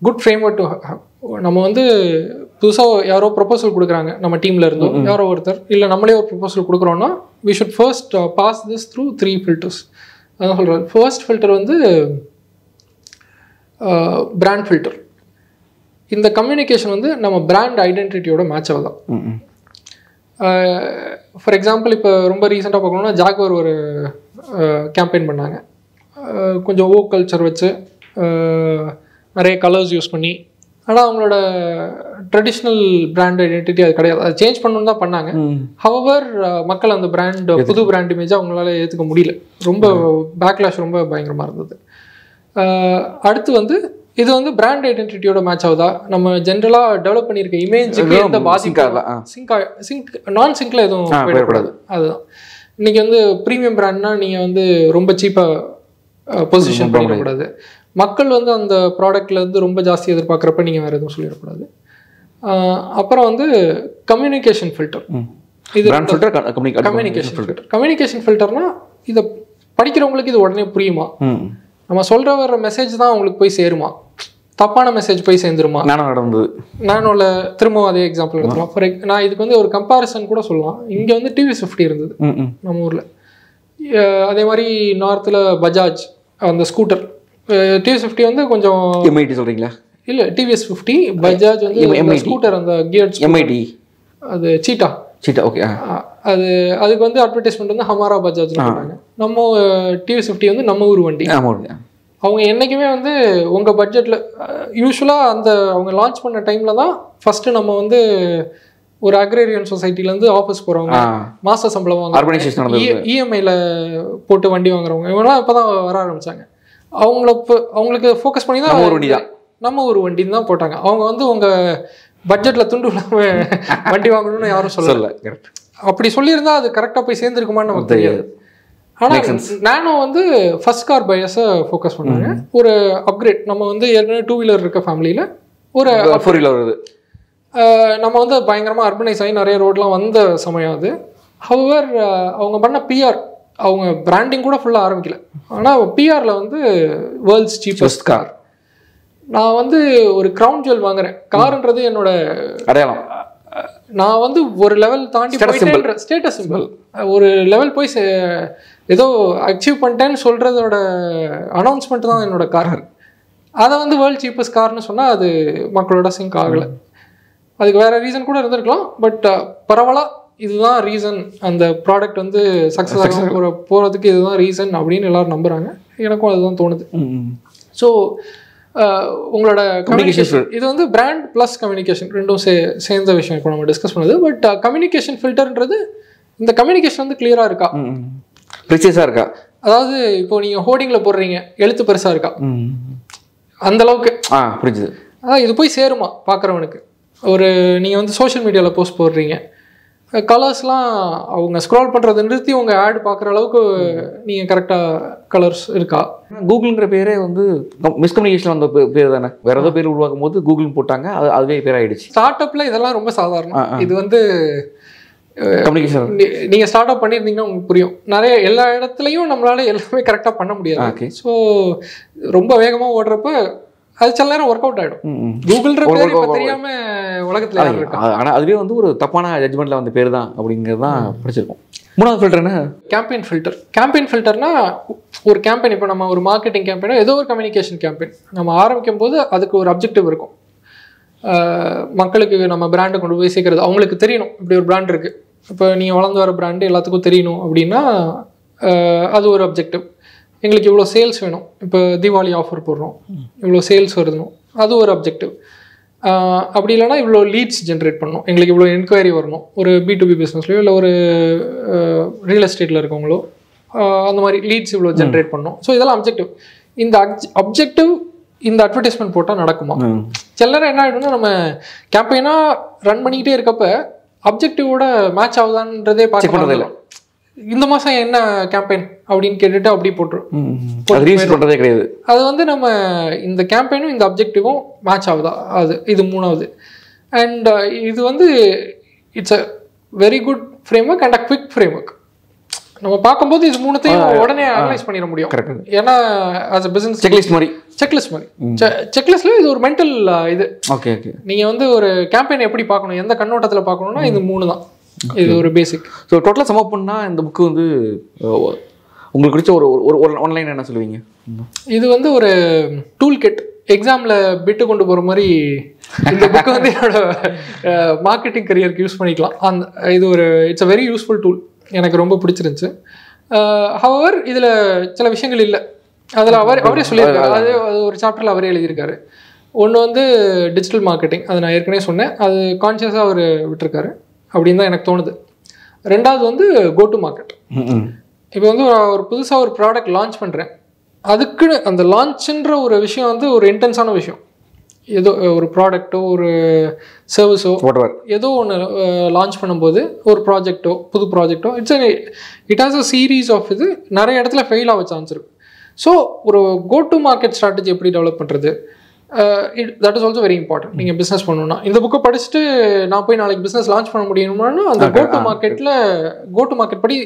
good framework to have. நம்ம வந்து புதுசாக யாரோ ப்ரொபோசல் கொடுக்குறாங்க நம்ம டீமில் இருந்தோம், யாரோ ஒருத்தர், இல்லை நம்மளே ஒரு ப்ரொபோசல் கொடுக்குறோன்னா we should first pass this through 3 filters. அதான் சொல்கிறேன். ஃபர்ஸ்ட் ஃபில்டர் வந்து பிராண்ட் ஃபில்டர். இந்த கம்யூனிகேஷன் வந்து நம்ம பிராண்ட் ஐடென்டிட்டியோட மேட்ச் ஆகுதான். ஃபார் எக்ஸாம்பிள் இப்போ ரொம்ப ரீசெண்டாக பார்க்கணுன்னா ஜாக்வார் ஒரு கேம்பெயின் பண்ணாங்க. கொஞ்சம் ஓக் கல்ச்சர் வச்சு நிறைய கலர்ஸ் யூஸ் பண்ணி. ஆனால் அவங்களோட ட்ரெடிஷ்னல் பிராண்ட் ஐடென்டிட்டி அது கிடையாது. அதை சேஞ்ச் பண்ணணுன்னு தான் பண்ணாங்க. ஹவவர் மக்கள் அந்த பிராண்ட் புது பிராண்ட் இமேஜை அவங்களால ஏற்றுக்க முடியல. ரொம்ப பேக்லாஷ் ரொம்ப பயங்கரமாக இருந்தது. அடுத்து வந்து இது வந்து பிராண்ட் ஐடென்டிட்டியோட மேட்ச் ஆகுதா, நம்ம ஜென்ரலாக டெவலப் பண்ணியிருக்க இமேஜுக்கு எந்த பாதிக்காதா, நான் சிங்கில் எதுவும் போயிடக்கூடாது. அதுதான் இன்றைக்கி வந்து ப்ரீமியம் பிராண்ட்னா நீங்கள் வந்து ரொம்ப சீப்பாக பொசிஷன் பண்ணிடக்கூடாது. மக்கள் வந்து அந்த ப்ராடக்ட்லேருந்து ரொம்ப ஜாஸ்தி எதிர்பார்க்குறப்ப நீங்கள் வேறு எதுவும் சொல்லிடக்கூடாது. அப்புறம் வந்து கம்யூனிகேஷன் ஃபில்டர். இது கம்யூனிகேஷன் ஃபில்டர்னா இதை படிக்கிறவங்களுக்கு இது உடனே புரியுமா, நம்ம சொல்கிற வர மெசேஜ் தான் அவங்களுக்கு போய் சேருமா, தப்பான மெசேஜ் போய் சேர்ந்துருமா. நானோவில் திரும்பவும் அதே எக்ஸாம்பிள் எடுத்துக்கலாம். நான் இதுக்கு வந்து ஒரு கம்பேரிசன் கூட சொல்லலாம். இங்கே வந்து டிவிஎஸ் 50 இருந்தது நம்ம ஊரில். அதே மாதிரி நார்த்தில் பஜாஜ் அந்த ஸ்கூட்டர். டிவிஎஸ் 50 வந்து கொஞ்சம் எம்ஐடி சொல்கிறீங்களா? இல்லை, டிவிஎஸ் 50, பஜாஜ் வந்து ஸ்கூட்டர் அந்த கியர்ஸ் எம்ஐடி, அது சீட்டா. ஓகே. அதுக்கு வந்து அட்வர்டைஸ்மெண்ட் வந்து ஹமாரா பஜாஜ் பண்ணாங்க. நம்ம டிவிஎஸ் 50 வந்து நம்ம ஊர் வண்டி. அவங்க என்றைக்குமே வந்து உங்கள் பட்ஜெட்டில் யூஸ்வலாக அந்த அவங்க லான்ச் பண்ண டைமில் தான் ஃபஸ்ட்டு நம்ம வந்து ஒரு அக்ரேரியன் சொசைட்டிலேருந்து ஆஃபீஸ் போகிறவங்க, மாத சம்பளம் வாங்க, இஎம்ஐயில் போட்டு வண்டி வாங்குறவங்க, இவங்கெல்லாம் இப்போ தான் வர ஆரம்பித்தாங்க. அவங்களுக்கு ஃபோக்கஸ் பண்ணி தான் நம்ம ஒரு வண்டின்னு தான் போட்டாங்க. அவங்க வந்து உங்கள் பட்ஜெட்டில் துண்டு இல்லாமல் வண்டி வாங்கணும்னு யாரும் சொல்லலை. அப்படி சொல்லியிருந்தா அது கரெக்டாக போய் சேர்ந்துருக்குமான்னு நமக்கு தெரியாது. ஆனால் நானோ வந்து ஃபர்ஸ்ட் கார் பையர்ஸை ஃபோக்கஸ் பண்ணாங்க. ஒரு அப்கிரேட், நம்ம வந்து ஏற்கனவே 2 வீலர் இருக்க ஃபேமிலியில் ஒரு 4 வீலர் வருது. நம்ம வந்து பயங்கரமாக அர்பனைஸ் ஆகி நிறைய ரோட்லாம் வந்த சமயம் அது. ஹவர் அவங்க பண்ண பிஆர், அவங்க பிராண்டிங் கூட ஃபுல்லாக ஆரம்பிக்கல, ஆனால் பிஆரில் வந்து வேர்ல்ட்ஸ் சீப்பஸ்ட் கார். நான் வந்து ஒரு க்ரௌன் ஜுவல் வாங்குறேன், காருன்றது என்னோட அடையாளம். நான் வந்து ஒரு லெவல் தாண்டி போயிட்டேன்ற ஸ்டேட்டஸ் சிம்பிள். ஒரு லெவல் போய் ஏதோ அச்சீவ் பண்ணிட்டேன்னு சொல்கிறதோட அனௌன்ஸ்மெண்ட் தான் என்னோட கார். அதை வந்து வேர்ல்ட் சீப்பஸ்ட் கார்னு சொன்னால் அது மக்களோட சிங்க் ஆகலை. அதுக்கு வேறு ரீசன் கூட இருந்திருக்கலாம், பட் பரவாயில்ல, இதுதான் ரீசன். அந்த ப்ராடக்ட் வந்து சக்ஸஸ் ஆக போகிறதுக்கு இதுதான் ரீசன் அப்படின்னு எல்லோரும் நம்புகிறாங்க. எனக்கும் அதுதான் தோணுது. ஸோ உங்களோட கம்யூனிகேஷன், இது வந்து பிராண்ட் ப்ளஸ் கம்யூனிகேஷன் ரெண்டும் சேர்ந்த விஷயம் இப்போ நம்ம டிஸ்கஸ் பண்ணுது. பட் கம்யூனிகேஷன் ஃபில்டர்ன்றது, இந்த கம்யூனிகேஷன் வந்து கிளியராக இருக்கா, ப்ரிசைஸாக இருக்கா? அதாவது இப்போ நீங்கள் ஹோர்டிங்கில் போடுறீங்க, எழுத்து பெருசாக இருக்கா, அந்த அளவுக்கு புரிஞ்சுது. அதான் இது போய் சேருமா பார்க்குறவனுக்கு. ஒரு நீங்கள் வந்து சோஷியல் மீடியாவில் போஸ்ட் போடுறீங்க, கலர்ஸ்லாம் அவங்க ஸ்க்ரோல் பண்ணுறதை நிறுத்தி உங்கள் ஆட் பார்க்குற அளவுக்கு நீங்கள் கரெக்டாக கலர்ஸ் இருக்கா? கூகுள்ங்கிற பேரே வந்து மிஸ்கம்யூனிகேஷன் வந்த பேர் தானே, வேறு ஏதோ பேர் உருவாக்கும் போது கூகுள்னு போட்டாங்க, அதுவே பேர் ஆகிடுச்சு. ஸ்டார்ட் அப்பில் இதெல்லாம் ரொம்ப சாதாரணம். இது வந்து கம்யூனிகேஷன் நீங்கள் ஸ்டார்ட் அப் பண்ணியிருந்தீங்கன்னா உங்களுக்கு புரியும். நிறைய எல்லா இடத்துலையும் நம்மளால எல்லாமே கரெக்டாக பண்ண முடியாது. ஸோ ரொம்ப வேகமாக ஓடுறப்ப அது சில நேரம் ஒர்க் அவுட் ஆகிடும். கூகுள்ன்ற பேர் இப்போ தெரியாம உலகத்தில் யாரும் இருக்கா. ஆனால் அதுவே வந்து ஒரு தப்பான ஜட்ஜ்மெண்ட்டில் வந்த பேர் தான் அப்படிங்கிறது தான் படிச்சிருக்கோம். 3வது ஃபில்டர் என்ன? Campaign filter. கேம்பெயின் ஃபில்டர்னா ஒரு கேம்பெயின், இப்போ நம்ம ஒரு மார்க்கெட்டிங் கேம்பெயினோ ஏதோ ஒரு கம்யூனிகேஷன் கேம்பெயின் நம்ம ஆரம்பிக்கும் போது அதுக்கு ஒரு அப்ஜெக்டிவ் இருக்கும். மக்களுக்கு நம்ம பிராண்டை கொண்டு போய் சேர்க்கறது, அவங்களுக்கு தெரியணும் இப்படி ஒரு பிராண்ட் இருக்குது. இப்போ நீங்கள் வளர்ந்து வர பிராண்டு எல்லாத்துக்கும் தெரியணும் அப்படின்னா அது ஒரு அப்ஜெக்டிவ். எங்களுக்கு இவ்வளோ சேல்ஸ் வேணும், இப்போ தீபாவளி ஆஃபர் போடுறோம், இவ்வளோ சேல்ஸ் வரணும், அது ஒரு அப்ஜெக்டிவ். அப்படி இல்லைனா இவ்வளோ லீட்ஸ் ஜென்ரேட் பண்ணணும், எங்களுக்கு இவ்வளோ என்கொயரி வரணும், ஒரு B2B பிஸ்னஸ்லையோ இல்லை ஒரு ரியல் எஸ்டேட்டில் இருக்கவங்களோ அந்த மாதிரி லீட்ஸ் இவ்வளோ ஜென்ரேட் பண்ணணும். ஸோ இதெல்லாம் அப்ஜெக்டிவ். இந்த அப்ஜெக்டிவ் இந்த அட்வர்டைஸ்மெண்ட் போட்டால் நடக்குமா? சில நேரம் என்ன ஆகிடும்னா, நம்ம கேம்பெயினாக ரன் பண்ணிக்கிட்டே இருக்கப்ப அப்ஜெக்டிவோட மேட்ச் ஆகுதான்றதே பார்க்க முடியல. இந்த மாதம் என்ன கேம்பெயின் அப்படின்னு கேட்டுட்டு அப்படி போட்டுரும் கிடையாது. அது வந்து நம்ம இந்த கேம்பெயினும் இந்த அப்ஜெக்டிவும் மேட்ச் ஆகுதா, அது இது 3வது. அண்ட் இது வந்து it's a very good frame work and a quick frame work. நம்ம பார்க்கும்போது இது 3த்தையும் உடனே அனலைஸ் பண்ணிட முடியும். ஏன்னா ஆஸ் அ பிசினஸ் செக்லிஸ்ட் மாதிரி செக்லிஸ்ட்ல இது ஒரு மென்டல் இது. ஓகே ஓகே, நீங்கள் வந்து ஒரு கேம்பெயின் எப்படி பார்க்கணும், எந்த கண்ணோட்டத்தில் பார்க்கணும்னா இது 3 தான். இது ஒரு பேசிக். ஸோ டோட்டலாக சம் அப் பண்ணால் இந்த புக்கு வந்து உங்களுக்கு பிடிச்ச ஒரு ஆன்லைன் என்ன சொல்லுவீங்க? இது வந்து ஒரு டூல் கிட். எக்ஸாமில் பிட்டு கொண்டு போகிற மாதிரி இந்த புக்கு வந்து என்னோட மார்க்கெட்டிங் கரியருக்கு யூஸ் பண்ணிக்கலாம். இது ஒரு it's a very useful tool. எனக்கு ரொம்ப பிடிச்சிருந்துச்சு. ஹவர் இதில் சில விஷயங்கள் இல்லை, அதில் அவரே சொல்லியிருக்காரு. அது ஒரு சாப்டரில் அவரே எழுதியிருக்காரு. ஒன்று வந்து டிஜிட்டல் மார்க்கெட்டிங், அது நான் ஏற்கனவே சொன்னேன், அது கான்ஷியஸாக அவர் விட்டுருக்காரு அப்படின்னு தான் எனக்கு தோணுது. 2வது வந்து கோ டு மார்க்கெட். இப்போ வந்து ஒரு புதுசாக ஒரு ப்ராடக்ட் லான்ச் பண்ணுறேன், அதுக்குன்னு அந்த லான்ச்சுன்ற ஒரு விஷயம் வந்து ஒரு இன்டென்ஸான விஷயம். ஏதோ ஒரு ப்ராடக்டோ ஒரு சர்வீஸோ ஏதோ ஒன்று லான்ச் பண்ணும்போது ஒரு ப்ராஜெக்டோ புது ப்ராஜெக்டோ it has a series of இது நிறைய இடத்துல ஃபெயில் ஆக சான்ஸ் இருக்குது. ஸோ ஒரு கோ டு மார்க்கெட் ஸ்ட்ராட்டஜி எப்படி டெவலப் பண்ணுறது, that is also very important. நீங்கள் பிஸ்னஸ் பண்ணணும்னா இந்த புக்கை படிச்சுட்டு நான் போய் நாளைக்கு பிஸ்னஸ் லான்ச் பண்ண முடியணும்னா அந்த கோ டு மார்க்கெட் படி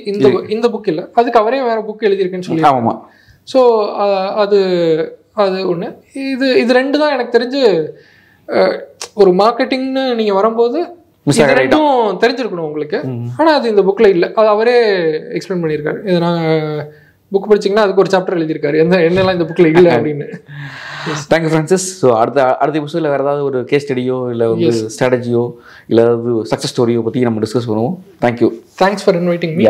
இந்த புக் இல்லை, அதுக்கு அவரே வேறு புக் எழுதியிருக்குன்னு சொல்லி. ஆமாம். ஸோ அது ஒன்று. இது 2 தான் எனக்கு தெரிஞ்சு ஒரு மார்க்கெட்டிங்னு நீங்கள் வரும்போது ரெண்டும் தெரிஞ்சிருக்கணும் உங்களுக்கு. ஆனால் அது இந்த புக்கில் இல்லை, அது அவரே எக்ஸ்பிளைன் பண்ணியிருக்காரு. இது நாங்கள் புக் படிச்சிங்கன்னா அதுக்கு ஒரு சாப்டர் எழுதியிருக்காரு என்னெல்லாம் இந்த புக்கில் இல்லை அப்படின்னு. Thank you Francis. ஸோ அடுத்த எபிசோடில் வேறு ஏதாவது ஒரு கேஸ் ஸ்டடியோ இல்லை வந்து ஸ்ட்ராட்டஜியோ இல்லை ஏதாவது சக்ஸஸ் ஸ்டோரியோ பற்றி நம்ம டிஸ்கஸ் பண்ணுவோம். Thank you. Thanks for inviting me.